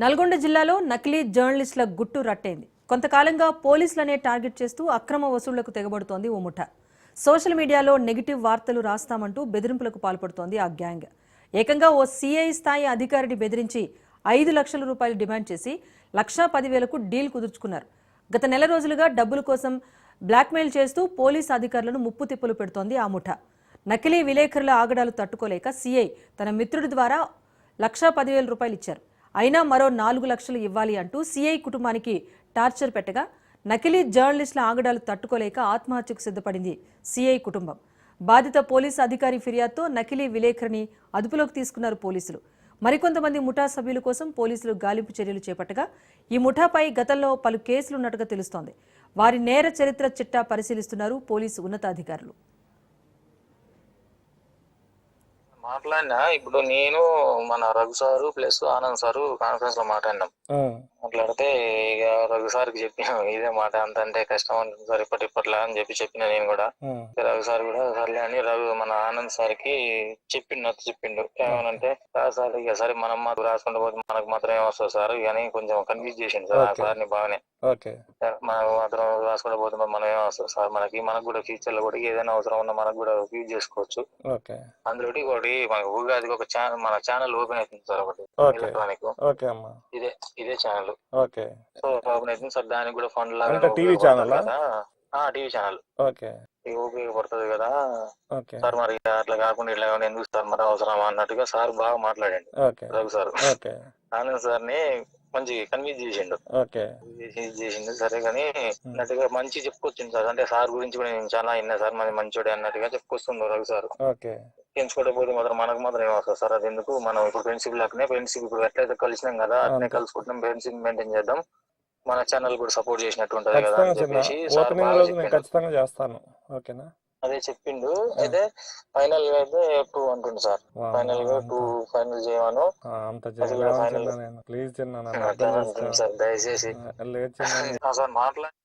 నల్గొండ జిల్లాలో నకిలీ జర్నలిస్టుల గుట్టు రట్టయింది. కొంతకాలంగా పోలీసులనే టార్గెట్ చేస్తూ అక్రమ వసూళ్లకు తెగబడుతోంది ఓ ముఠ. సోషల్ మీడియాలో నెగిటివ్ వార్తలు రాస్తామంటూ బెదిరింపులకు పాల్పడుతోంది ఆ గ్యాంగ్. ఏకంగా ఓ సీఐ స్థాయి అధికారిని బెదిరించి 5 లక్షల రూపాయలు డిమాండ్ చేసి 1,10,000కు డీల్ కుదుర్చుకున్నారు. గత నెల రోజులుగా డబ్బుల కోసం బ్లాక్మెయిల్ చేస్తూ పోలీసు అధికారులను ముప్పు తిప్పలు పెడుతోంది ఆ ముఠ. నకిలీ విలేకరుల ఆగడాలు తట్టుకోలేక సీఐ తన మిత్రుడి ద్వారా 1,10,000 రూపాయలు ఇచ్చారు. అయినా మరో 4 లక్షలు ఇవ్వాలి అంటూ సీఐ కుటుంబానికి టార్చర్ పెట్టగా నకిలీ జర్నలిస్టుల ఆగడాలు తట్టుకోలేక ఆత్మహత్యకు సిద్ధపడింది సీఐ కుటుంబం. బాధిత పోలీసు అధికారి ఫిర్యాదుతో నకిలీ విలేకరిని అదుపులోకి తీసుకున్నారు పోలీసులు. మరికొంతమంది ముఠా సభ్యుల కోసం పోలీసులు గాలింపు చర్యలు చేపట్టగా ఈ ముఠాపై గతంలో పలు కేసులున్నట్టుగా తెలుస్తోంది. వారి నేర చరిత్ర చిట్టా పరిశీలిస్తున్నారు పోలీసు ఉన్నతాధికారులు. మాట్లాడినా ఇప్పుడు నేను మన Raghu sir plus Anand sir conference లో మాట్లాడినాం. మాట్లాడితే ఇక రఘు సార్కి చెప్పిన ఇదే మాట అంత అంటే కష్టం ఉంటుంది సార్ ఇప్పట్లా అని చెప్పిన నేను కూడా. రఘు సార్ కూడా సర్లే అని మన ఆనంద్ సార్ కి చెప్పిండు ఏమనంటే సార్ ఇక సరే మనం మాకు రాసుకుంటూ పోతే మనకు మాత్రం ఏమొస్తుంది సార్ అని కొంచెం కన్ఫ్యూజ్ చేసిండు సార్ ఆ సార్ని బాగానే. మనం మాత్రం రాసుకుంటూ పోతే మనం ఏమొస్తుంది సార్ మనకు కూడా ఫ్యూచర్ లో కూడా ఏదైనా అవసరం ఉన్నా మనకు కూడా యూజ్ చేసుకోవచ్చు. అందులో ఒకటి మనకు ఉగాదికి ఒక ఛానల్ మన ఛానల్ ఓపెన్ అవుతుంది సార్ ఒకటి ఎలక్ట్రానిక్ ఇదే ఛానల్ సో ఓపెన్ అవుతుంది సార్. దానికి కూడా ఫండ్ లాగా టీవీ ఛానల్ ఉపయోగపడుతుంది కదా సార్. మరి అట్లా కాకుండా ఇట్లా ఎందుకు సార్ మరి అవసరమా అన్నట్టుగా సార్ బాగా మాట్లాడండి రఘు సార్. ఆనంద్ సార్ ని మంచి కన్విన్స్ చేసిండు సరే కానీ అన్నట్టుగా మంచి చెప్పుకొచ్చింది సార్. అంటే సార్ గురించి కూడా నేను చాలా విన్నా సార్ మరి మంచోడే అన్నట్టుగా చెప్పుకొస్తుండ్రు రఘు సార్. పెంచుకోకపోతే మాత్రం మనకు మాత్రం ఏమవుతుంది సార్. అది ఎందుకు మనం ఇప్పుడు ఫ్రెండ్షిప్ లాగానే ఫ్రెండ్షిప్ ఇప్పుడు ఎట్లయితే కలిసినాం కదా అట్లనే కలుసుకుంటున్నాం, ఫ్రెండ్షిప్ మెయింటైన్ చేద్దాం, మన ఛానల్ కూడా సపోర్ట్ చేసినట్టు ఉంటది కదా అని చెప్పేసి అదే చెప్పిండు. అయితే ఫైనల్ గా అయితే 2 అంటుండు సార్. ఫైనల్ గా 2 ఫైనల్ చేయమను సార్ దయచేసి సార్ మాట్లాడి